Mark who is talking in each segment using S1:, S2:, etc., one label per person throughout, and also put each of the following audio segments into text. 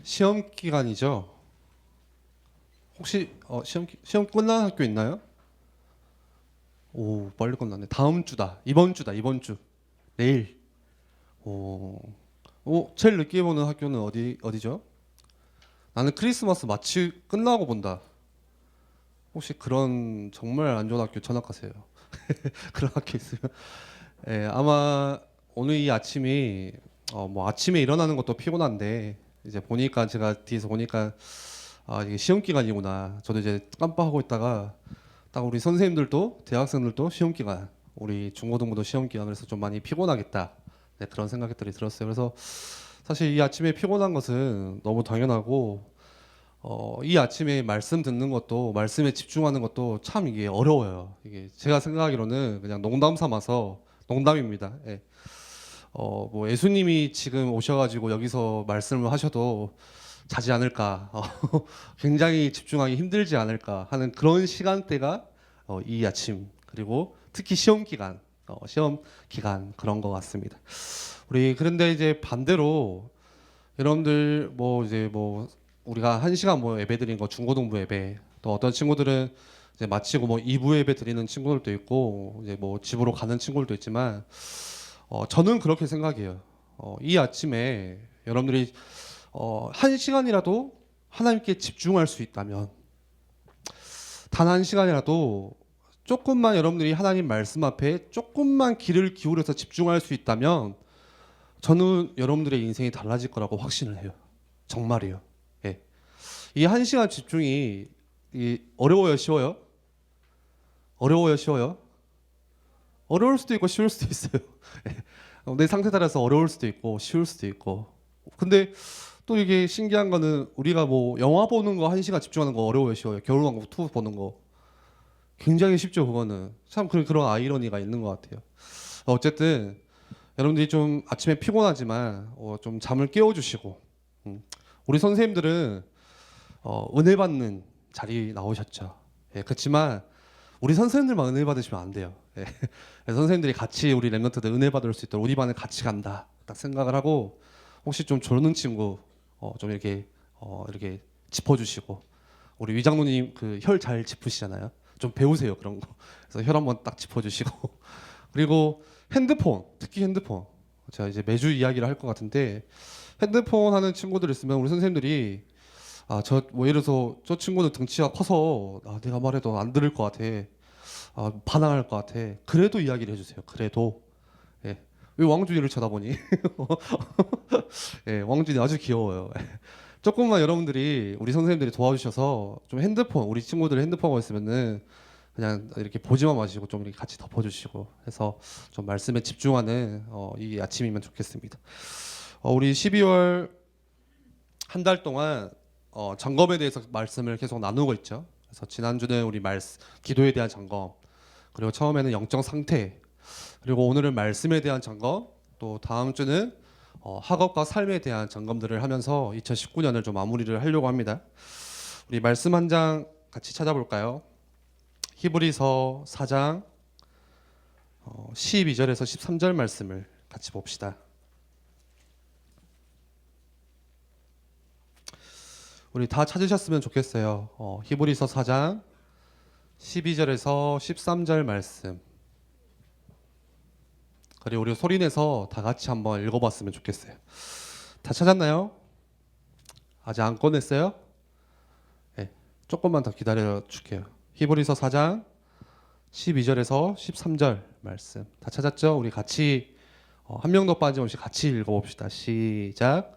S1: 시험 기간이죠. 혹시 시험 끝난 학교 있나요? 오, 빨리 끝났네. 다음 주다. 이번 주다. 이번 주. 내일. 오. 제일 늦게 보는 학교는 어디죠? 나는 크리스마스 마치 끝나고 본다. 혹시 그런 정말 안 좋은 학교 전학가세요. 그런 학교 있으면. 예, 아마 오늘 이 아침이 뭐 아침에 일어나는 것도 피곤한데 이제 보니까 제가 뒤에서 보니까 이게 시험 기간이구나. 저도 이제 깜빡하고 있다가 딱 우리 선생님들도 대학생들도 시험 기간, 우리 중고등부도 시험 기간, 그래서 좀 많이 피곤하겠다. 네, 그런 생각들이 들었어요. 그래서 사실 이 아침에 피곤한 것은 너무 당연하고 이 아침에 말씀 듣는 것도, 말씀에 집중하는 것도 참 이게 어려워요. 이게 제가 생각하기로는 그냥 농담 삼아서, 농담입니다. 예. 뭐 예수님이 지금 오셔가지고 여기서 말씀을 하셔도 자지 않을까, 굉장히 집중하기 힘들지 않을까 하는 그런 시간대가 이 아침, 그리고 특히 시험 기간 그런 것 같습니다. 우리 그런데 이제 반대로 여러분들 뭐 이제 뭐 우리가 1시간 뭐 예배 드린 거, 중고등부 예배, 또 어떤 친구들은 이제 마치고 뭐 2부 예배 드리는 친구들도 있고 이제 뭐 집으로 가는 친구들도 있지만 저는 그렇게 생각해요. 이 아침에 여러분들이 1시간이라도 하나님께 집중할 수 있다면, 단 1시간이라도 조금만 여러분들이 하나님 말씀 앞에 조금만 귀를 기울여서 집중할 수 있다면 저는 여러분들의 인생이 달라질 거라고 확신을 해요. 정말이에요. 예. 이 1시간 집중이 어려워요, 쉬워요? 어려워요, 쉬워요? 어려울 수도 있고 쉬울 수도 있어요. 내 상태 따라서 어려울 수도 있고 쉬울 수도 있고. 근데 또 이게 신기한 거는 우리가 뭐 영화 보는 거 1시간 집중하는 거 어려워요, 쉬워요? 겨울왕국 2 보는 거 굉장히 쉽죠. 그거는 참 그런 아이러니가 있는 것 같아요. 어쨌든 여러분들이 좀 아침에 피곤하지만 좀 잠을 깨워주시고, 우리 선생님들은 은혜 받는 자리 나오셨죠. 예, 그렇지만 우리 선생님들만 은혜 받으시면 안 돼요. 예. 선생님들이 같이 우리 랩런트들 은혜 받을 수 있도록 우리 반에 같이 간다 딱 생각을 하고, 혹시 좀 졸는 친구 좀 이렇게 짚어주시고, 우리 위장로님 그 혈 잘 짚으시잖아요. 좀 배우세요 그런 거. 그래서 혈 한번 딱 짚어주시고 그리고 핸드폰, 특히 핸드폰, 제가 이제 매주 이야기를 할 것 같은데, 핸드폰 하는 친구들 있으면 우리 선생님들이 저 뭐 예를 들어서 저 친구는 등치가 커서 내가 말해도 안 들을 것 같아, 반항할 것 같아, 그래도 이야기를 해주세요. 그래도. 예. 왜 왕준이를 쳐다보니? 예, 왕준이 아주 귀여워요. 조금만 여러분들이 우리 선생님들이 도와주셔서 좀 핸드폰, 우리 친구들 핸드폰가 있으면은 그냥 이렇게 보지만 마시고 좀 이렇게 같이 덮어주시고 해서 좀 말씀에 집중하는 이 아침이면 좋겠습니다. 우리 12월 한 달 동안 점검에 대해서 말씀을 계속 나누고 있죠. 그래서 지난주는 우리 기도에 대한 점검, 그리고 처음에는 영적 상태, 그리고 오늘은 말씀에 대한 점검, 또 다음 주는 학업과 삶에 대한 점검들을 하면서 2019년을 좀 마무리를 하려고 합니다. 우리 말씀 한 장 같이 찾아볼까요? 히브리서 4장 12절에서 13절 말씀을 같이 봅시다. 우리 다 찾으셨으면 좋겠어요. 히브리서 4장 12절에서 13절 말씀. 그리고 우리 소리내서 다 같이 한번 읽어봤으면 좋겠어요. 다 찾았나요? 아직 안 꺼냈어요? 네, 조금만 더 기다려 줄게요. 히브리서 4장 12절에서 13절 말씀 다 찾았죠? 우리 같이 한 명도 빠짐없이 같이 읽어봅시다. 시작.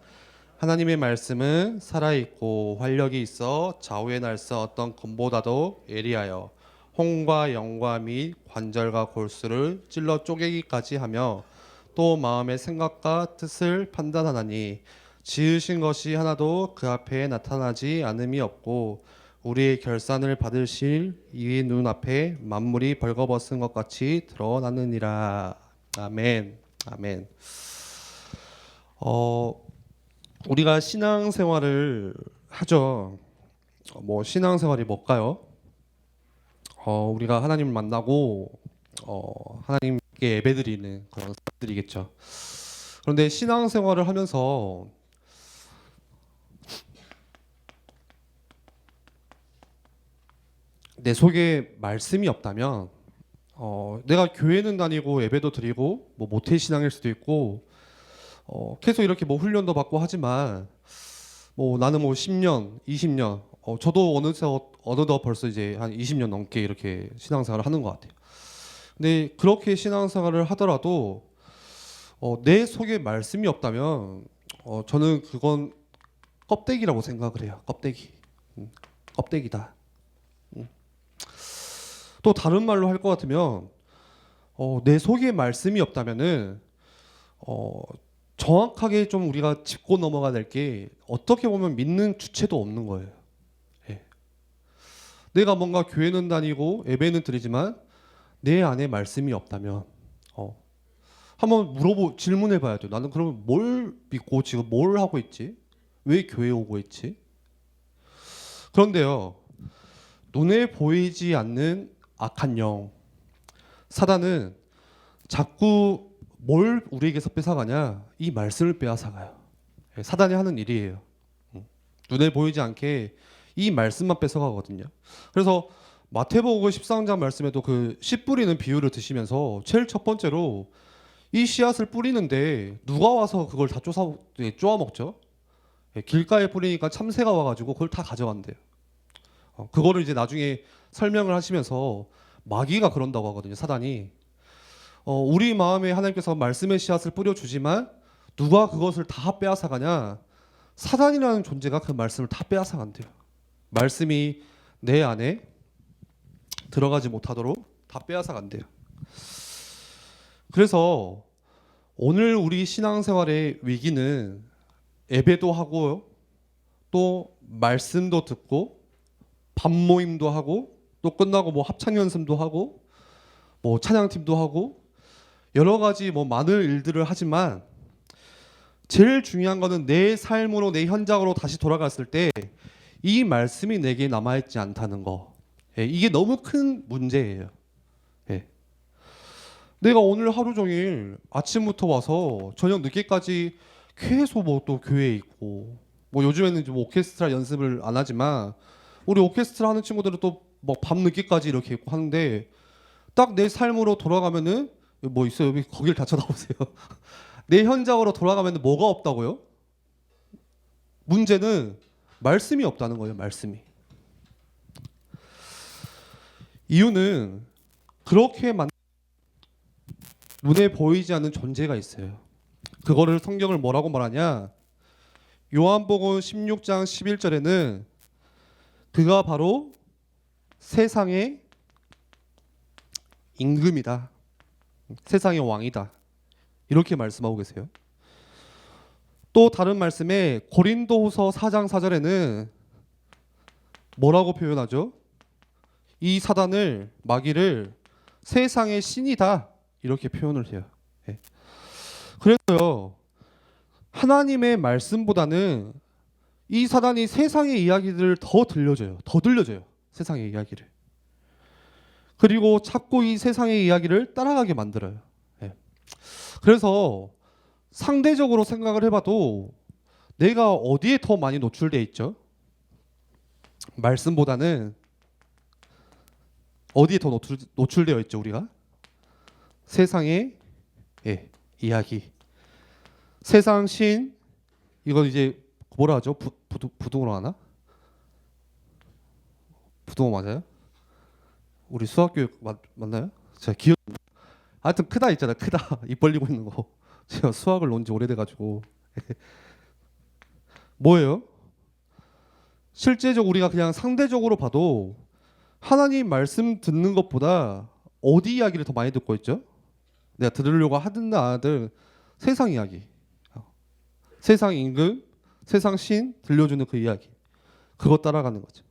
S1: 하나님의 말씀은 살아있고 활력이 있어 좌우의 날선 어떤 금보다도 예리하여 홍과 영과 및 관절과 골수를 찔러 쪼개기까지 하며 또 마음의 생각과 뜻을 판단하나니 지으신 것이 하나도 그 앞에 나타나지 않음이 없고 우리의 결산을 받으실 이 눈앞에 만물이 벌거벗은 것 같이 드러나느니라. 아멘. 아멘. 우리가 신앙생활을 하죠. 뭐 신앙생활이 뭘까요? 우리가 하나님을 만나고 하나님께 예배드리는 그런 사람들이겠죠. 그런데 신앙생활을 하면서 내 속에 말씀이 없다면 내가 교회는 다니고 예배도 드리고 뭐 모태 신앙일 수도 있고 계속 이렇게 뭐 훈련도 받고 하지만 뭐 나는 뭐 10년, 20년 저도 어느덧 벌써 이제 한 20년 넘게 이렇게 신앙생활을 하는 것 같아요. 근데 그렇게 신앙생활을 하더라도 내 속에 말씀이 없다면 저는 그건 껍데기라고 생각을 해요. 껍데기. 껍데기다. 또 다른 말로 할 것 같으면 내 속에 말씀이 없다면은 정확하게 좀 우리가 짚고 넘어가야 될 게 어떻게 보면 믿는 주체도 없는 거예요. 예. 내가 뭔가 교회는 다니고 예배는 드리지만 내 안에 말씀이 없다면 한번 질문해 봐야 돼요. 나는 그러면 뭘 믿고 지금 뭘 하고 있지? 왜 교회에 오고 있지? 그런데요. 눈에 보이지 않는 악한 영 사단은 자꾸 뭘 우리에게서 뺏어가냐? 이 말씀을 빼앗아가요. 사단이 하는 일이에요. 눈에 보이지 않게 이 말씀만 뺏어가거든요. 그래서 마태복음 13장 말씀에도 그 씨 뿌리는 비유를 드시면서 제일 첫 번째로 이 씨앗을 뿌리는데 누가 와서 그걸 다 쪼아 먹죠? 길가에 뿌리니까 참새가 와가지고 그걸 다 가져간대요. 그거를 이제 나중에 설명을 하시면서 마귀가 그런다고 하거든요. 사단이 우리 마음에 하나님께서 말씀의 씨앗을 뿌려주지만 누가 그것을 다 빼앗아가냐? 사단이라는 존재가 그 말씀을 다 빼앗아간대요. 말씀이 내 안에 들어가지 못하도록 다 빼앗아간대요. 그래서 오늘 우리 신앙생활의 위기는 예배도 하고요, 또 말씀도 듣고 밥 모임도 하고 또 끝나고 뭐 합창 연습도 하고 뭐 찬양팀도 하고 여러 가지 뭐 많은 일들을 하지만 제일 중요한 거는 내 삶으로 내 현장으로 다시 돌아갔을 때 이 말씀이 내게 남아있지 않다는 거. 이게 너무 큰 문제예요. 내가 오늘 하루 종일 아침부터 와서 저녁 늦게까지 계속 뭐 또 교회에 있고 뭐 요즘에는 좀 오케스트라 연습을 안 하지만 우리 오케스트라 하는 친구들은 또 뭐 밤 늦게까지 이렇게 있고 하는데 딱 내 삶으로 돌아가면은 뭐 있어요? 여기 거길 다 쳐다보세요. 내 현장으로 돌아가면은 뭐가 없다고요? 문제는 말씀이 없다는 거예요. 말씀이. 이유는 그렇게 눈에 보이지 않는 존재가 있어요. 그거를 성경을 뭐라고 말하냐? 요한복음 16장 11절에는 그가 바로 세상의 임금이다. 세상의 왕이다. 이렇게 말씀하고 계세요. 또 다른 말씀에 고린도후서 4장 4절에는 뭐라고 표현하죠? 이 사단을 마귀를 세상의 신이다. 이렇게 표현을 해요. 그래서요. 하나님의 말씀보다는 이 사단이 세상의 이야기들을 더 들려줘요. 세상의 이야기를. 그리고 자꾸 이 세상의 이야기를 따라가게 만들어요. 그래서 상대적으로 생각을 해봐도 내가 어디에 더 많이 노출돼 있죠? 말씀보다는 어디에 더 노출되어 있죠, 우리가? 세상의 이야기. 세상 신, 이건 이제 뭐라 하죠? 부동어로 하나? 부동어 맞아요? 우리 수학교육 맞나요? 제가 기억. 하여튼 크다 있잖아. 크다. 입 벌리고 있는 거. 제가 수학을 논 지 오래돼가지고. 뭐예요? 실제적으로 우리가 그냥 상대적으로 봐도 하나님 말씀 듣는 것보다 어디 이야기를 더 많이 듣고 있죠? 내가 들으려고 하든 안 하든 세상 이야기. 세상 임금, 세상 신 들려주는 그 이야기. 그거 따라가는 거죠.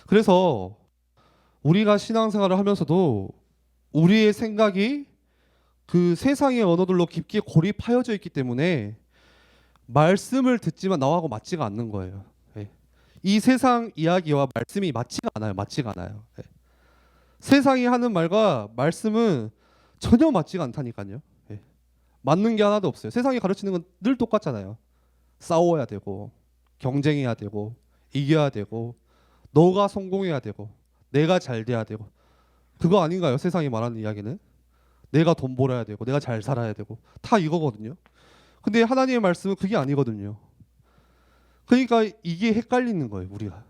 S1: 그래서 우리가 신앙생활을 하면서도 우리의 생각이 그 세상의 언어들로 깊게 고립하여져 있기 때문에 말씀을 듣지만 나하고 맞지가 않는 거예요. 이 세상 이야기와 말씀이 맞지가 않아요. 세상이 하는 말과 말씀은 전혀 맞지가 않다니까요. 맞는 게 하나도 없어요. 세상이 가르치는 건 늘 똑같잖아요. 싸워야 되고 경쟁해야 되고 이겨야 되고 너가 성공해야 되고 내가 잘 돼야 되고. 그거 아닌가요? 세상이 말하는 이야기는 내가 돈 벌어야 되고 내가 잘 살아야 되고 다 이거거든요. 근데 하나님의 말씀은 그게 아니거든요. 그러니까 이게 헷갈리는 거예요, 우리가.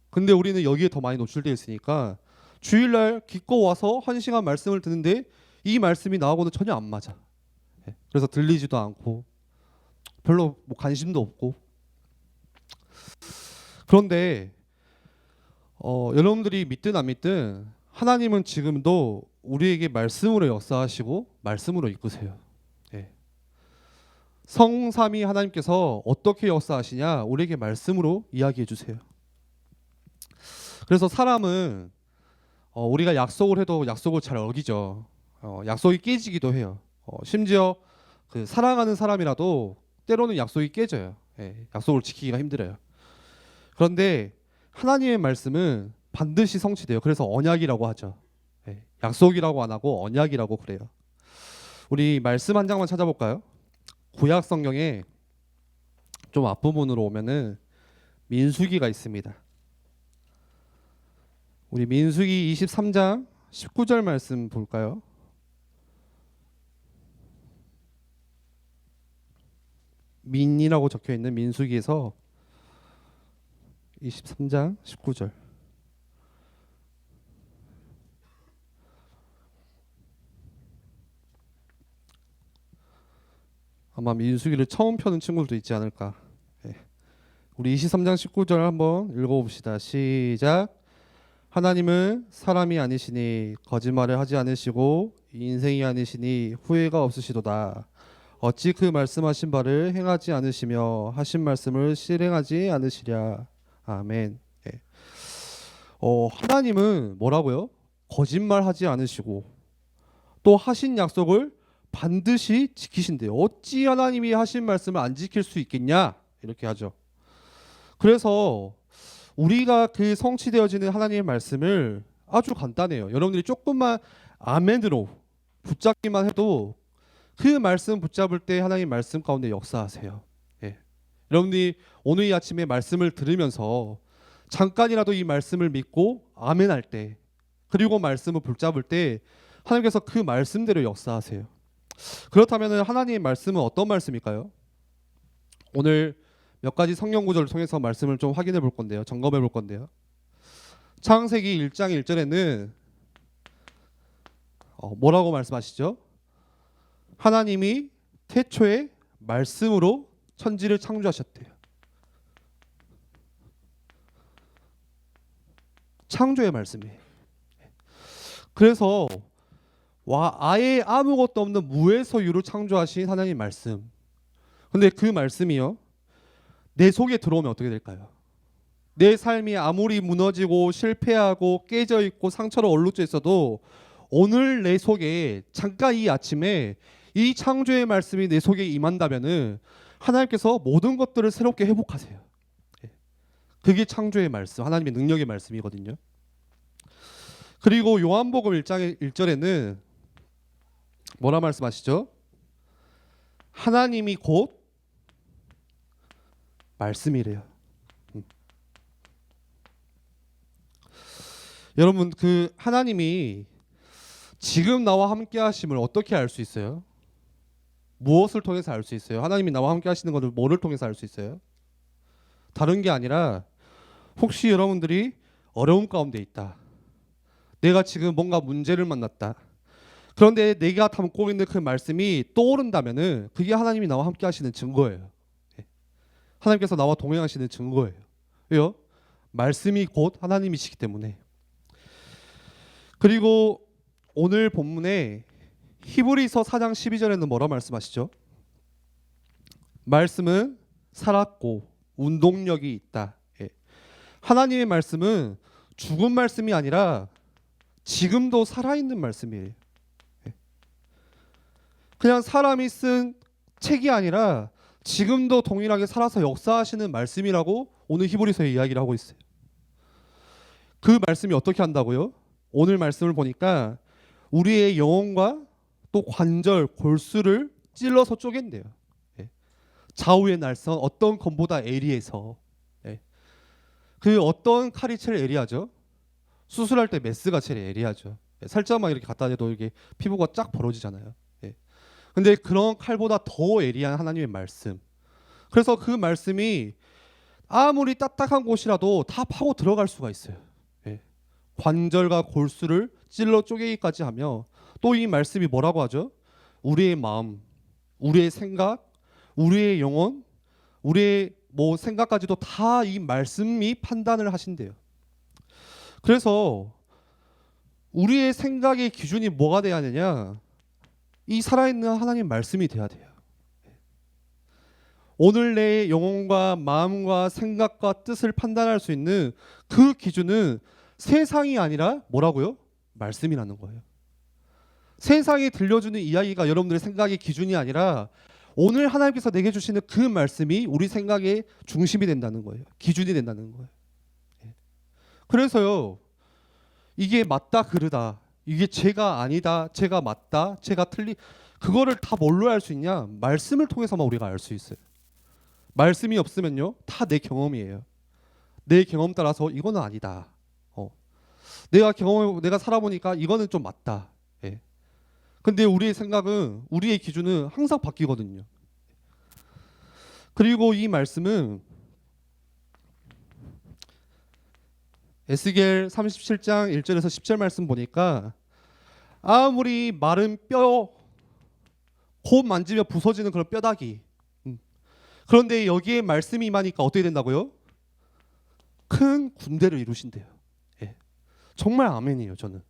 S1: 근데 우리는 여기에 더 많이 노출되어 있으니까 주일날 기껏 와서 1시간 말씀을 듣는데 이 말씀이 나하고는 전혀 안 맞아. 그래서 들리지도 않고 별로 뭐 관심도 없고. 그런데 여러분들이 믿든 안 믿든 하나님은 지금도 우리에게 말씀으로 역사하시고 말씀으로 이끄세요. 예. 성삼위 하나님께서 어떻게 역사하시냐 우리에게 말씀으로 이야기해 주세요. 그래서 사람은 우리가 약속을 해도 약속을 잘 어기죠. 약속이 깨지기도 해요. 심지어 그 사랑하는 사람이라도 때로는 약속이 깨져요. 예, 약속을 지키기가 힘들어요. 그런데 하나님의 말씀은 반드시 성취돼요. 그래서 언약이라고 하죠. 예, 약속이라고 안 하고 언약이라고 그래요. 우리 말씀 한 장만 찾아볼까요? 구약 성경에 좀 앞부분으로 오면은 민수기가 있습니다. 우리 민수기 23장 19절 말씀 볼까요? 민이라고 적혀 있는 민수기에서 23장 19절. 아마 민수기를 처음 펴는 친구들도 있지 않을까. 예. 우리 23장 19절 한번 읽어봅시다. 시작. 하나님은 사람이 아니시니 거짓말을 하지 않으시고 인생이 아니시니 후회가 없으시도다. 어찌 그 말씀하신 바를 행하지 않으시며 하신 말씀을 실행하지 않으시랴. 아멘. 예. 하나님은 뭐라고요? 거짓말하지 않으시고 또 하신 약속을 반드시 지키신대요. 어찌 하나님이 하신 말씀을 안 지킬 수 있겠냐? 이렇게 하죠. 그래서 우리가 그 성취되어지는 하나님의 말씀을 아주 간단해요. 여러분들이 조금만 아멘으로 붙잡기만 해도 그 말씀 붙잡을 때 하나님 말씀 가운데 역사하세요. 예. 여러분들이 오늘 이 아침에 말씀을 들으면서 잠깐이라도 이 말씀을 믿고 아멘할 때 그리고 말씀을 붙잡을 때 하나님께서 그 말씀대로 역사하세요. 그렇다면 하나님의 말씀은 어떤 말씀일까요? 오늘 몇 가지 성경 구절을 통해서 말씀을 좀 확인해 볼 건데요. 점검해 볼 건데요. 창세기 1장 1절에는 뭐라고 말씀하시죠? 하나님이 태초에 말씀으로 천지를 창조하셨대요. 창조의 말씀이에요. 그래서 아예 아무것도 없는 무에서 유를 창조하신 하나님 말씀. 근데 그 말씀이요, 내 속에 들어오면 어떻게 될까요? 내 삶이 아무리 무너지고 실패하고 깨져 있고 상처로 얼룩져 있어도 오늘 내 속에 잠깐 이 아침에 이 창조의 말씀이 내 속에 임한다면은 하나님께서 모든 것들을 새롭게 회복하세요. 그게 창조의 말씀, 하나님의 능력의 말씀이거든요. 그리고 요한복음 1장 1절에는 뭐라 말씀하시죠? 하나님이 곧 말씀이래요. 여러분, 그 하나님이 지금 나와 함께 하심을 어떻게 알 수 있어요? 무엇을 통해서 알 수 있어요? 하나님이 나와 함께 하시는 것을 뭐를 통해서 알 수 있어요? 다른 게 아니라 혹시 여러분들이 어려움 가운데 있다. 내가 지금 뭔가 문제를 만났다. 그런데 내가 담고 있는 그 말씀이 떠오른다면은 그게 하나님이 나와 함께 하시는 증거예요. 하나님께서 나와 동행하시는 증거예요. 왜요? 말씀이 곧 하나님이시기 때문에. 그리고 오늘 본문에 히브리서 4장 12절에는 뭐라 말씀하시죠? 말씀은 살았고 운동력이 있다. 하나님의 말씀은 죽은 말씀이 아니라 지금도 살아있는 말씀이에요. 그냥 사람이 쓴 책이 아니라 지금도 동일하게 살아서 역사하시는 말씀이라고 오늘 히브리서에 이야기를 하고 있어요. 그 말씀이 어떻게 한다고요? 오늘 말씀을 보니까 우리의 영혼과 또 관절, 골수를 찔러서 쪼갠대요. 좌우의 날선 어떤 검보다 예리해서. 그 어떤 칼이 제일 예리하죠? 수술할 때 메스가 제일 예리하죠. 예, 살짝만 이렇게 갖다 대도 이게 피부가 쫙 벌어지잖아요. 예. 근데 그런 칼보다 더 예리한 하나님의 말씀. 그래서 그 말씀이 아무리 딱딱한 곳이라도 다 파고 들어갈 수가 있어요. 예. 관절과 골수를 찔러 쪼개기까지 하며 또 이 말씀이 뭐라고 하죠? 우리의 마음, 우리의 생각, 우리의 영혼, 우리의 뭐 생각까지도 다 이 말씀이 판단을 하신대요. 그래서 우리의 생각의 기준이 뭐가 돼야 되냐? 이 살아있는 하나님 말씀이 돼야 돼요. 오늘 내 영혼과 마음과 생각과 뜻을 판단할 수 있는 그 기준은 세상이 아니라 뭐라고요? 말씀이라는 거예요. 세상이 들려주는 이야기가 여러분들의 생각의 기준이 아니라 오늘 하나님께서 내게 주시는 그 말씀이 우리 생각의 중심이 된다는 거예요. 기준이 된다는 거예요. 그래서요, 이게 맞다 그르다, 이게 죄가 아니다, 죄가 맞다, 죄가 틀리, 그거를 다 뭘로 알 수 있냐? 말씀을 통해서만 우리가 알 수 있어요. 말씀이 없으면요, 다 내 경험이에요. 내 경험 따라서 이거는 아니다. 내가 살아보니까 이거는 좀 맞다. 예. 근데 우리의 생각은, 우리의 기준은 항상 바뀌거든요. 그리고 이 말씀은 에스겔 37장 1절에서 10절 말씀 보니까 아무리 마른 뼈, 곧 만지면 부서지는 그런 뼈다귀. 그런데 여기에 말씀이 임하니까 어떻게 된다고요? 큰 군대를 이루신대요. 예. 정말 아멘이에요, 저는.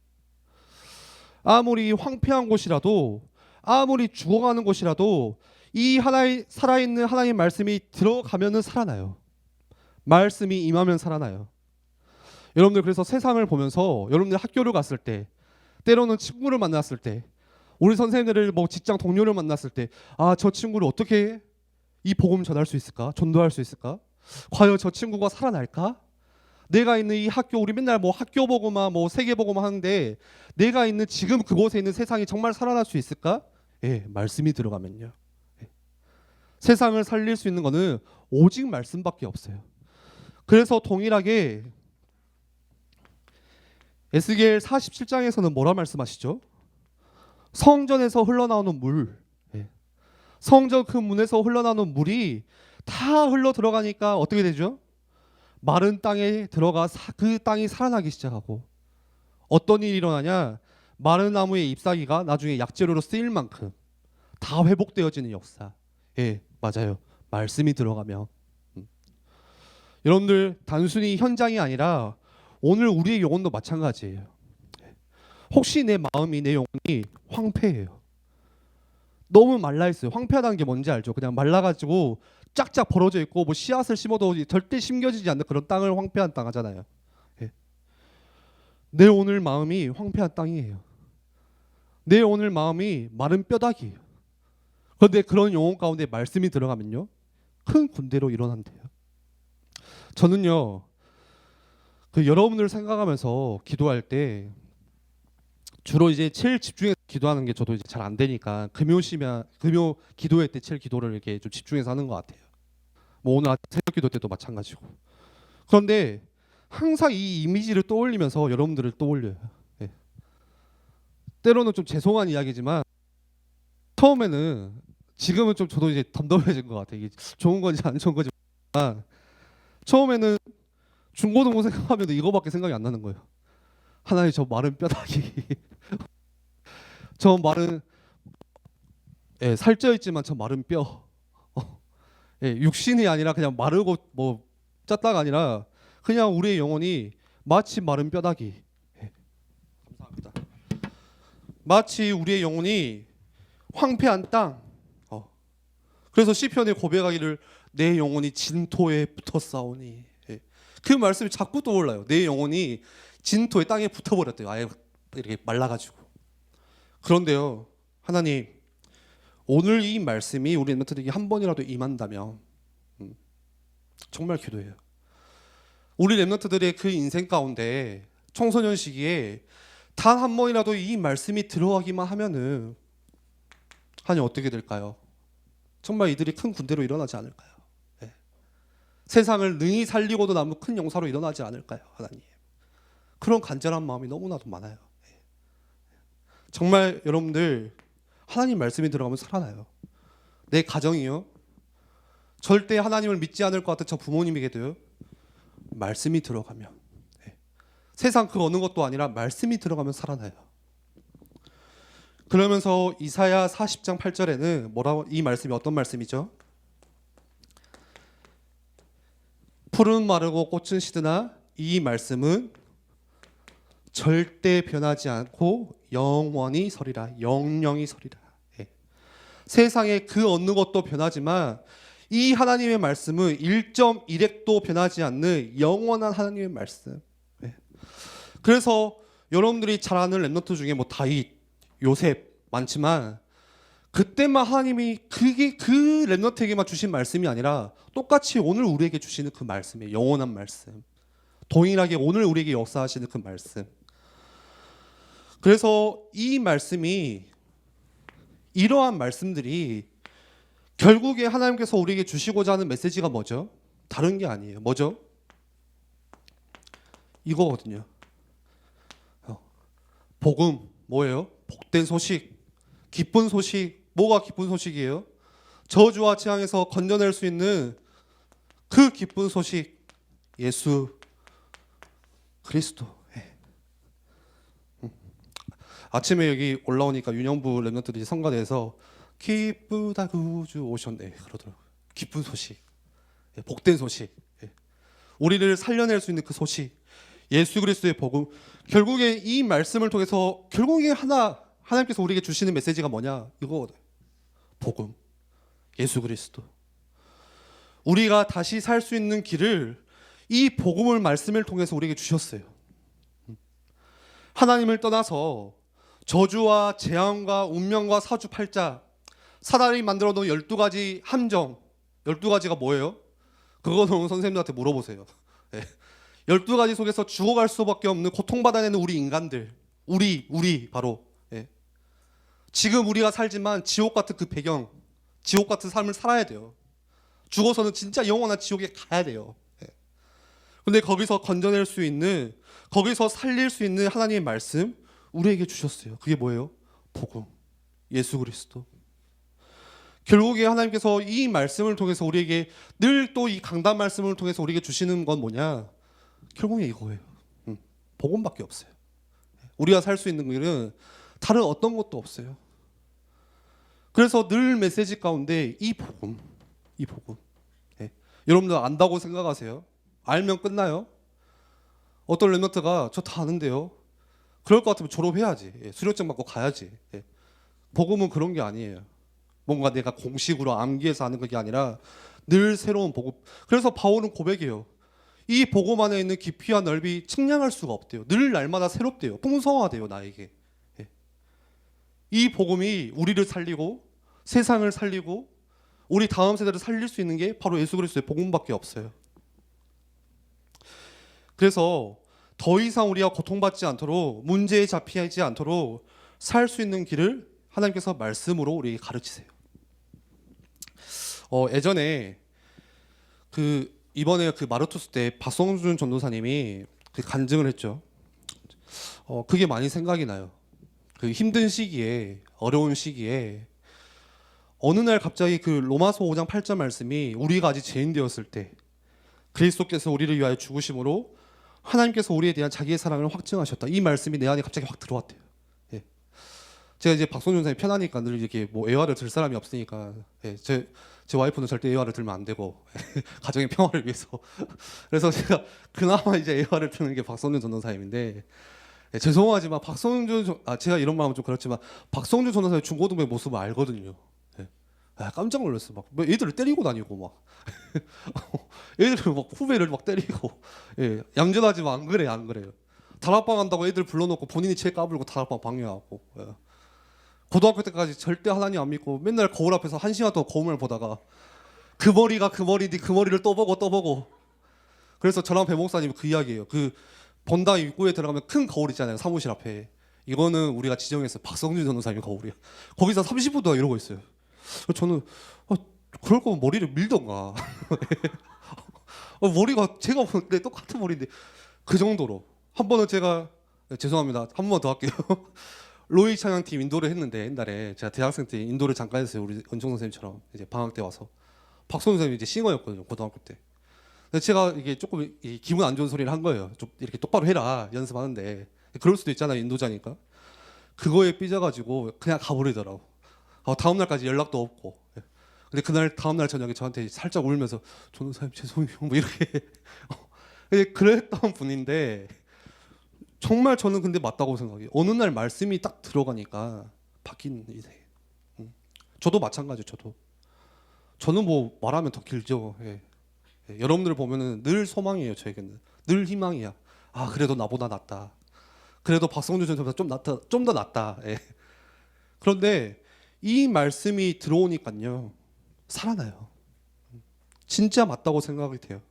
S1: 아무리 황폐한 곳이라도, 아무리 죽어가는 곳이라도 이 하나의 살아있는 하나님의 말씀이 들어가면은 살아나요. 말씀이 임하면 살아나요. 여러분들, 그래서 세상을 보면서 여러분들 학교를 갔을 때, 때로는 친구를 만났을 때, 우리 선생님들을 뭐 직장 동료를 만났을 때, 아, 저 친구를 어떻게 이 복음 전할 수 있을까? 전도할 수 있을까? 과연 저 친구가 살아날까? 내가 있는 이 학교, 우리 맨날 뭐 학교 보고만 뭐 세계 보고만 하는데 내가 있는 지금 그곳에 있는 세상이 정말 살아날 수 있을까? 예, 말씀이 들어가면요. 예. 세상을 살릴 수 있는 거는 오직 말씀밖에 없어요. 그래서 동일하게 에스겔 47장에서는 뭐라 말씀하시죠? 성전에서 흘러나오는 물, 예. 성전 그 문에서 흘러나오는 물이 다 흘러 들어가니까 어떻게 되죠? 마른 땅에 들어가 그 땅이 살아나기 시작하고, 어떤 일이 일어나냐? 마른 나무의 잎사귀가 나중에 약재료로 쓰일 만큼 다 회복되어지는 역사. 예, 맞아요. 말씀이 들어가면. 여러분들, 단순히 현장이 아니라 오늘 우리의 영혼도 마찬가지예요. 혹시 내 마음이, 내 영혼이 황폐해요. 너무 말라 있어요. 황폐하다는 게 뭔지 알죠? 그냥 말라가지고 쫙쫙 벌어져 있고 뭐 씨앗을 심어도 절대 심겨지지 않는 그런 땅을 황폐한 땅 하잖아요. 예. 내 오늘 마음이 황폐한 땅이에요. 내 오늘 마음이 마른 뼈다귀예요. 그런데 그런 영혼 가운데 말씀이 들어가면요, 큰 군대로 일어난대요. 저는요, 그 여러분들 생각하면서 기도할 때 주로 이제 제일 집중해서 기도하는 게, 저도 이제 잘 안 되니까 금요 기도회 때 제일 기도를 이렇게 좀 집중해서 하는 것 같아요. 뭐 오늘 새벽 기도 때도 마찬가지고. 그런데 항상 이 이미지를 떠올리면서 여러분들을 떠올려요. 예. 때로는 좀 죄송한 이야기지만 처음에는, 지금은 좀 저도 이제 덤덤해진 것 같아요. 이게 좋은 건지 안 좋은 건지 모르지만 처음에는 중고등부 생각하면 이거밖에 생각이 안 나는 거예요. 하나님, 저 마른 뼈다귀, 저 마른, 예, 살쪄 있지만 저 마른 뼈, 예, 육신이 아니라 그냥 마르고 뭐 짰다가 아니라 그냥 우리의 영혼이 마치 마른 뼈다귀. 예, 감사합니다. 마치 우리의 영혼이 황폐한 땅. 그래서 시편에 고백하기를 내 영혼이 진토에 붙어 싸우니. 예, 그 말씀이 자꾸 떠올라요. 내 영혼이 진토에, 땅에 붙어버렸대요. 아예 이렇게 말라가지고. 그런데요, 하나님, 오늘 이 말씀이 우리 랩런트들에게 한 번이라도 임한다면, 정말 기도해요. 우리 랩런트들의 그 인생 가운데 청소년 시기에 단 한 번이라도 이 말씀이 들어가기만 하면은 하나님, 어떻게 될까요? 정말 이들이 큰 군대로 일어나지 않을까요? 네. 세상을 능히 살리고도 남은 큰 용사로 일어나지 않을까요, 하나님? 그런 간절한 마음이 너무나도 많아요. 정말 여러분들 하나님 말씀이 들어가면 살아나요. 내 가정이요, 절대 하나님을 믿지 않을 것 같은 저 부모님에게도요, 말씀이 들어가면, 세상 그 어느 것도 아니라 말씀이 들어가면 살아나요. 그러면서 이사야 40장 8절에는 뭐라고, 이 말씀이 어떤 말씀이죠? 풀은 마르고 꽃은 시드나 이 말씀은 절대 변하지 않고 영원히 서리라. 영영이 서리라. 세상에 그 어느 것도 변하지만 이 하나님의 말씀은 1.1핵도 변하지 않는 영원한 하나님의 말씀. 그래서 여러분들이 잘 아는 렘넌트 중에 뭐 다윗, 요셉 많지만 그때만 하나님이 그게 그 렘넌트에게만 주신 말씀이 아니라 똑같이 오늘 우리에게 주시는 그 말씀이에요. 영원한 말씀. 동일하게 오늘 우리에게 역사하시는 그 말씀. 그래서 이 말씀이, 이러한 말씀들이 결국에 하나님께서 우리에게 주시고자 하는 메시지가 뭐죠? 다른 게 아니에요. 뭐죠? 이거거든요. 복음 뭐예요? 복된 소식, 기쁜 소식. 뭐가 기쁜 소식이에요? 저주와 재앙에서 건져낼 수 있는 그 기쁜 소식, 예수 그리스도. 아침에 여기 올라오니까 윤영부 랩런트들이 성가대에서 기쁘다 구주 오셨네 그러더라고요. 기쁜 소식, 복된 소식, 우리를 살려낼 수 있는 그 소식, 예수 그리스도의 복음. 결국에 이 말씀을 통해서 결국에 하나님께서 우리에게 주시는 메시지가 뭐냐? 이거거든요. 복음, 예수 그리스도. 우리가 다시 살 수 있는 길을 이 복음을 말씀을 통해서 우리에게 주셨어요. 하나님을 떠나서 저주와 재앙과 운명과 사주팔자, 사단이 만들어 놓은 12가지 함정, 12가지가 뭐예요? 그거는 선생님들한테 물어보세요. 12가지 속에서 죽어갈 수밖에 없는, 고통받아내는 우리 인간들, 우리 바로 지금 우리가 살지만 지옥 같은 그 배경, 지옥 같은 삶을 살아야 돼요. 죽어서는 진짜 영원한 지옥에 가야 돼요. 근데 거기서 건져낼 수 있는, 거기서 살릴 수 있는 하나님의 말씀 우리에게 주셨어요. 그게 뭐예요? 복음, 예수 그리스도. 결국에 하나님께서 이 말씀을 통해서 우리에게 늘 또 이 강단 말씀을 통해서 우리에게 주시는 건 뭐냐? 결국에 이거예요. 복음밖에 없어요. 우리가 살 수 있는 길은 다른 어떤 것도 없어요. 그래서 늘 메시지 가운데 이 복음. 여러분들 안다고 생각하세요? 알면 끝나요? 어떤 랩런트가 저 다 아는데요. 그럴 것 같으면 졸업해야지. 수료증 받고 가야지. 복음은 그런 게 아니에요. 뭔가 내가 공식으로 암기해서 하는 게 아니라 늘 새로운 복음. 그래서 바울은 고백해요. 이 복음 안에 있는 깊이와 넓이 측량할 수가 없대요. 늘 날마다 새롭대요. 풍성하대요, 나에게. 이 복음이 우리를 살리고 세상을 살리고 우리 다음 세대를 살릴 수 있는 게 바로 예수 그리스도의 복음밖에 없어요. 그래서 더 이상 우리가 고통받지 않도록, 문제에 잡히지 않도록 살 수 있는 길을 하나님께서 말씀으로 우리에게 가르치세요. 예전에 이번에 마르투스 때 박성준 전도사님이 간증을 했죠. 그게 많이 생각이 나요. 그 힘든 시기에, 어려운 시기에 어느 날 갑자기 그 로마서 5장 8절 말씀이 우리가 아직 죄인 되었을 때 그리스도께서 우리를 위하여 죽으심으로 하나님께서 우리에 대한 자기의 사랑을 확증하셨다. 이 말씀이 내 안에 갑자기 확 들어왔대요. 제가 이제 박성준 선생님 편하니까 늘 이렇게 뭐 애화를 들 사람이 없으니까 제 와이프는 절대 애화를 들면 안 되고 가정의 평화를 위해서 그래서 제가 그나마 이제 애화를 드는 게 박성준 전도사님인데 죄송하지만 제가 이런 말하면 좀 그렇지만 박성준 전도사님 중고등부의 모습을 알거든요. 깜짝 놀랐어. 막 애들을 때리고 다니고 막 애들을 막 후배를 막 때리고 얌전하지만 안 그래요. 다락방 한다고 애들 불러놓고 본인이 책 까불고 다락방 방해하고 고등학교 때까지 절대 하나님 안 믿고 맨날 거울 앞에서 1시간 동안 거울을 보다가 그 머리가 그 머리인데 그 머리를 또 보고 그래서 저랑 배 목사님이 그 이야기예요. 그 본당 입구에 들어가면 큰 거울 있잖아요. 사무실 앞에. 이거는 우리가 지정해서 박성준 전도사님 거울이야. 거기서 30분 동안 이러고 있어요. 저는 그럴 거면 머리를 밀던가. 머리가 제가 보는데 똑같은 머리인데 그 정도로 한 번은 제가 죄송합니다. 한 번 더 할게요. 로이 찬양팀 인도를 했는데 옛날에 제가 대학생 때 인도를 잠깐 했어요. 우리 은총 선생님처럼 이제 방학 때 와서 박성훈 선생님이 이제 싱어였거든요. 고등학교 때. 근데 제가 이게 조금 이 기분 안 좋은 소리를 한 거예요. 좀 이렇게 똑바로 해라 연습하는데 그럴 수도 있잖아요. 인도자니까. 그거에 삐져가지고 그냥 가버리더라고. 다음 날까지 연락도 없고. 예. 근데 그날 다음 날 저녁에 저한테 살짝 울면서 전도사님 죄송해요 뭐 이렇게 그랬던 분인데 정말 저는 근데 맞다고 생각해요. 어느 날 말씀이 딱 들어가니까 바뀐 인생. 저도 마찬가지예요. 저는 뭐 말하면 더 길죠. 예. 예. 여러분들 보면은 늘 소망이에요. 저에게는 늘 희망이야. 아 그래도 나보다 낫다. 그래도 박성준 선수보다 좀 더 낫다. 예. 그런데 이 말씀이 들어오니까요 살아나요. 진짜 맞다고 생각이 돼요.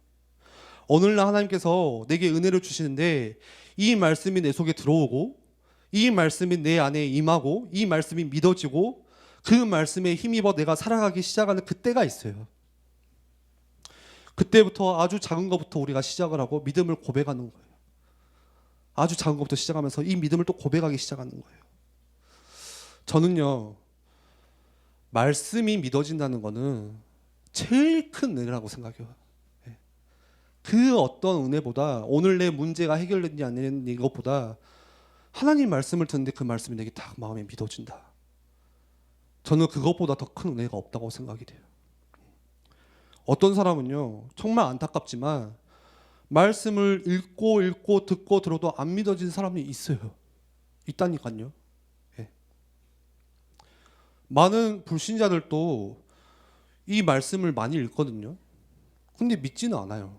S1: 오늘날 하나님께서 내게 은혜를 주시는데 이 말씀이 내 속에 들어오고 이 말씀이 내 안에 임하고 이 말씀이 믿어지고 그 말씀에 힘입어 내가 살아가기 시작하는 그때가 있어요. 그때부터 아주 작은 것부터 우리가 시작을 하고 믿음을 고백하는 거예요. 아주 작은 것부터 시작하면서 이 믿음을 또 고백하기 시작하는 거예요. 저는요 말씀이 믿어진다는 거는 제일 큰 은혜라고 생각해요. 그 어떤 은혜보다 오늘 내 문제가 해결됐냐 안 됐냐 이것보다 하나님 말씀을 듣는데 그 말씀이 내게 딱 마음에 믿어진다. 저는 그것보다 더 큰 은혜가 없다고 생각이 돼요. 어떤 사람은요 정말 안타깝지만 말씀을 읽고 듣고 들어도 안 믿어진 사람이 있어요. 있다니까요. 예. 많은 불신자들도 이 말씀을 많이 읽거든요. 근데 믿지는 않아요.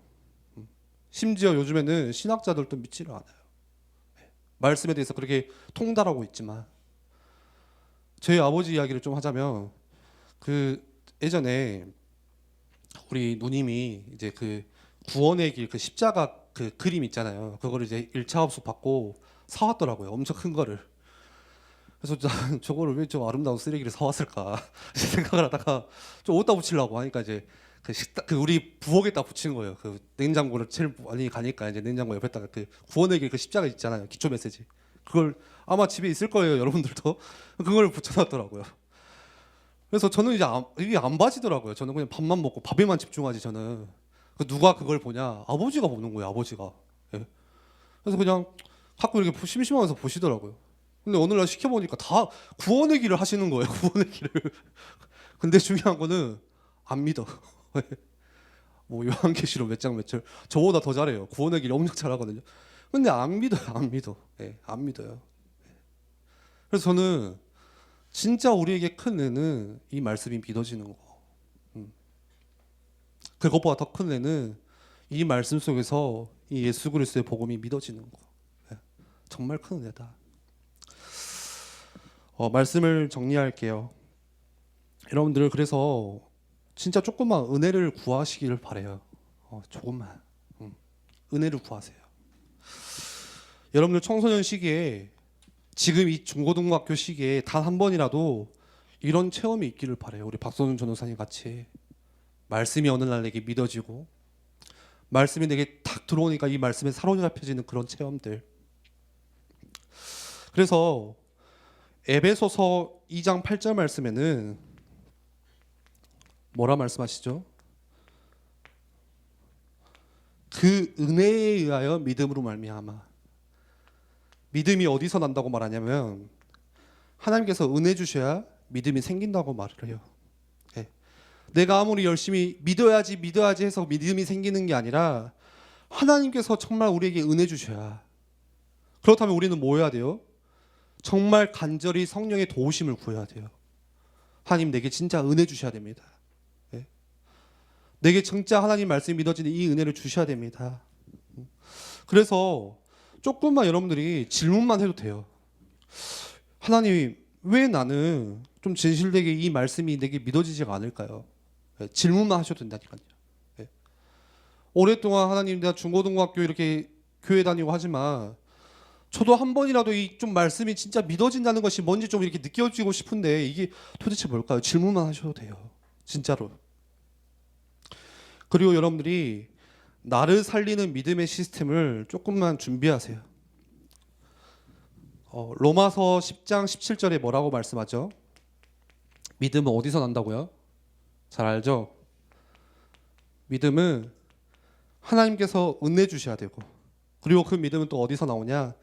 S1: 심지어 요즘에는 신학자들도 믿지를 않아요. 말씀에 대해서 그렇게 통달하고 있지만 저희 아버지 이야기를 좀 하자면 그 예전에 우리 누님이 이제 그 구원의 길 그 십자가 그 그림 있잖아요. 그거를 이제 1차 합숙 받고 사왔더라고요. 엄청 큰 거를. 그래서 난 저거를 왜 저 아름다운 쓰레기를 사왔을까 생각을 하다가 좀 어디다 붙이려고 하니까 이제 그 식탁 그 우리 부엌에다 붙인 거예요. 그 냉장고를 제일 많이 가니까 이제 냉장고 옆에다가 그 구원의 길 그 십자가 있잖아요. 기초 메시지. 그걸 아마 집에 있을 거예요. 여러분들도 그걸 붙여놨더라고요. 그래서 저는 이제 이게 안 봐지더라고요. 저는 그냥 밥만 먹고 밥에만 집중하지 저는. 누가 그걸 보냐? 아버지가 보는 거예요. 아버지가. 예. 그래서 그냥 가끔 이렇게 심심하면서 보시더라고요. 근데 어느 날 시켜보니까 다 구원의 길을 하시는 거예요. 구원의 길을. 근데 중요한 거는 안 믿어. 뭐 요한계시록 몇 장 몇 절 저보다 더 잘해요. 구원의 길 엄청 잘하거든요. 근데 안 믿어요. 안 믿어. 예, 안 믿어요. 그래서 저는 진짜 우리에게 큰 은혜는 이 말씀이 믿어지는 거. 그것보다 더 큰 은혜는 이 말씀 속에서 이 예수 그리스도의 복음이 믿어지는 거. 예, 정말 큰 은혜다. 말씀을 정리할게요. 여러분들 그래서 진짜 조금만 은혜를 구하시기를 바래요. 조금만 은혜를 구하세요. 여러분들 청소년 시기에 지금 이 중고등학교 시기에 단 한 번이라도 이런 체험이 있기를 바래요. 우리 박선훈 전도사님 같이 말씀이 어느 날 내게 믿어지고 말씀이 내게 탁 들어오니까 이 말씀에 사로잡혀지는 그런 체험들. 그래서 에베소서 2장 8절 말씀에는 뭐라 말씀하시죠? 그 은혜에 의하여 믿음으로 말미암아. 믿음이 어디서 난다고 말하냐면 하나님께서 은혜 주셔야 믿음이 생긴다고 말을 해요. 네. 내가 아무리 열심히 믿어야지 해서 믿음이 생기는 게 아니라 하나님께서 정말 우리에게 은혜 주셔야. 그렇다면 우리는 뭐 해야 돼요? 정말 간절히 성령의 도우심을 구해야 돼요. 하나님 내게 진짜 은혜 주셔야 됩니다. 네. 내게 진짜 하나님 말씀이 믿어지는 이 은혜를 주셔야 됩니다. 그래서 조금만 여러분들이 질문만 해도 돼요. 하나님 왜 나는 좀 진실되게 이 말씀이 내게 믿어지지가 않을까요? 네. 질문만 하셔도 된다니까요. 네. 오랫동안 하나님 내가 중고등학교 이렇게 교회 다니고 하지만 저도 한 번이라도 이 좀 말씀이 진짜 믿어진다는 것이 뭔지 좀 이렇게 느껴지고 싶은데 이게 도대체 뭘까요? 질문만 하셔도 돼요. 진짜로. 그리고 여러분들이 나를 살리는 믿음의 시스템을 조금만 준비하세요. 로마서 10장 17절에 뭐라고 말씀하죠? 믿음은 어디서 난다고요? 잘 알죠? 믿음은 하나님께서 은혜 주셔야 되고, 그리고 그 믿음은 또 어디서 나오냐?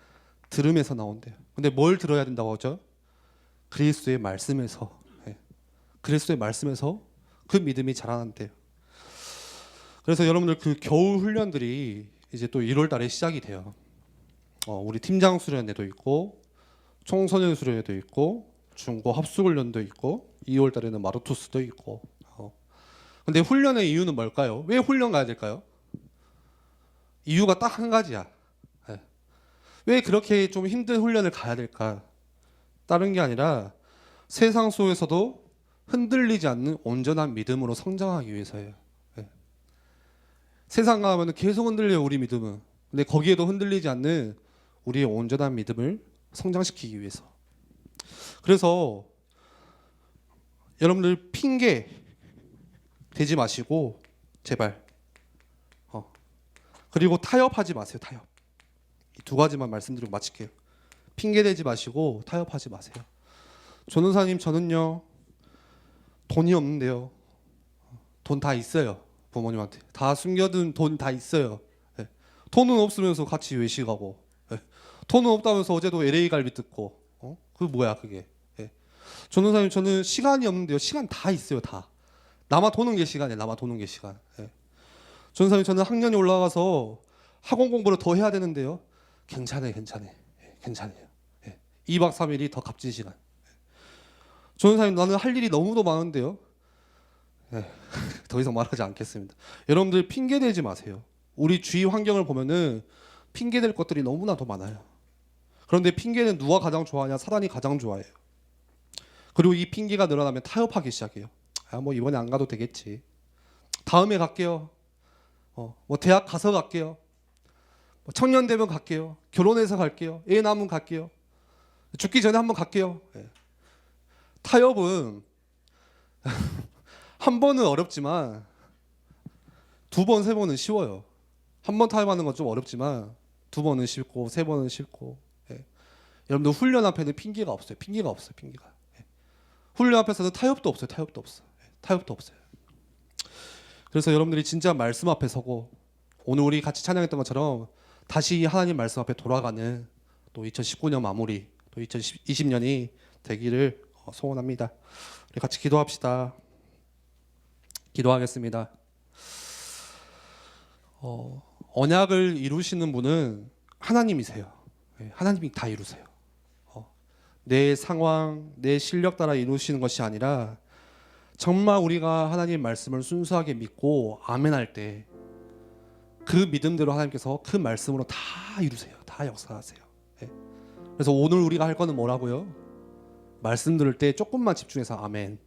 S1: 들음에서 나온대요. 근데 뭘 들어야 된다고 하죠? 그리스도의 말씀에서. 그리스도의 말씀에서 그 믿음이 자라난대요. 그래서 여러분들 그 겨울 훈련들이 이제 또 1월 달에 시작이 돼요. 우리 팀장 수련회도 있고, 청소년 수련회도 있고, 중고 합숙 훈련도 있고, 2월 달에는 마르투스도 있고. 근데 훈련의 이유는 뭘까요? 왜 훈련 가야 될까요? 이유가 딱 한 가지야. 왜 그렇게 좀 힘든 훈련을 가야 될까? 다른 게 아니라 세상 속에서도 흔들리지 않는 온전한 믿음으로 성장하기 위해서예요. 세상 가면 계속 흔들려요, 우리 믿음은. 근데 거기에도 흔들리지 않는 우리의 온전한 믿음을 성장시키기 위해서. 그래서 여러분들 핑계 대지 마시고 제발. 그리고 타협하지 마세요. 타협. 이 두 가지만 말씀드리고 마칠게요. 핑계 대지 마시고 타협하지 마세요. 전도사님, 저는요 돈이 없는데요. 돈 다 있어요. 부모님한테 다 숨겨둔 돈 다 있어요. 돈은 없으면서 같이 외식하고, 돈은 없다면서 어제도 LA 갈비 뜯고, 그게 뭐야 그게. 전도사님, 저는 시간이 없는데요. 시간 다 있어요. 다. 남아 도는 게 시간이에요. 남아 도는 게 시간. 전도사님, 저는 학년이 올라가서 학원 공부를 더 해야 되는데요. 괜찮아요. 2박 3일이 더 값진 시간. 전도사님, 나는 할 일이 너무도 많은데요. 더 이상 말하지 않겠습니다. 여러분들 핑계 대지 마세요. 우리 주위 환경을 보면은 핑계 댈 것들이 너무나 더 많아요. 그런데 핑계는 누가 가장 좋아하냐? 사단이 가장 좋아해요. 그리고 이 핑계가 늘어나면 타협하기 시작해요. 뭐 이번에 안 가도 되겠지. 다음에 갈게요. 뭐 대학 가서 갈게요. 뭐 청년 되면 갈게요. 결혼해서 갈게요. 애 낳으면 갈게요. 죽기 전에 한번 갈게요. 타협은 한 번은 어렵지만 2번, 3번은 쉬워요. 한 번 타협하는 건 좀 어렵지만 2번은 쉽고 3번은 쉽고. 여러분들 훈련 앞에는 핑계가 없어요. 핑계가. 훈련 앞에서는 타협도 없어요. 그래서 여러분들이 진짜 말씀 앞에 서고, 오늘 우리 같이 찬양했던 것처럼 다시 하나님 말씀 앞에 돌아가는 또 2019년 마무리, 또 2020년이 되기를 소원합니다. 우리 같이 기도합시다. 기도하겠습니다. 언약을 이루시는 분은 하나님이세요. 하나님이 다 이루세요. 내 상황, 내 실력 따라 이루시는 것이 아니라 정말 우리가 하나님 말씀을 순수하게 믿고 아멘할 때 그 믿음대로 하나님께서 그 말씀으로 다 이루세요. 다 역사하세요. 그래서 오늘 우리가 할 거는 뭐라고요? 말씀 들을 때 조금만 집중해서 아멘.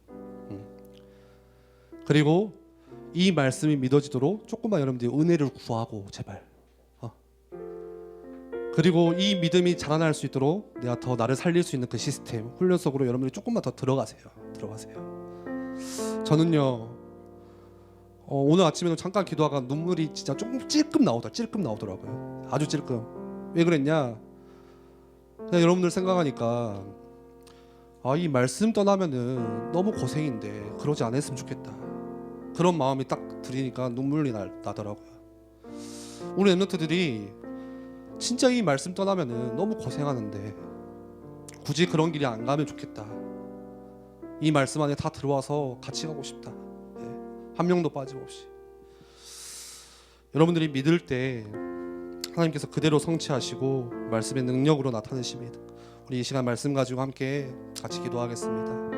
S1: 그리고 이 말씀이 믿어지도록 조금만 여러분들이 은혜를 구하고 제발. 그리고 이 믿음이 자라날 수 있도록 내가 더 나를 살릴 수 있는 그 시스템, 훈련 속으로 여러분들이 조금만 더 들어가세요. 저는요 오늘 아침에도 잠깐 기도하다가 눈물이 진짜 조금 찔끔 나오더라고요. 아주 찔끔. 왜 그랬냐? 그냥 여러분들 생각하니까 이 말씀 떠나면은 너무 고생인데 그러지 않았으면 좋겠다. 그런 마음이 딱 들으니까 눈물이 나더라고요. 우리 랩런트들이 진짜 이 말씀 떠나면은 너무 고생하는데 굳이 그런 길이 안 가면 좋겠다. 이 말씀 안에 다 들어와서 같이 가고 싶다. 한 명도 빠짐없이. 여러분들이 믿을 때 하나님께서 그대로 성취하시고 말씀의 능력으로 나타내십니다. 우리 이 시간 말씀 가지고 함께 같이 기도하겠습니다.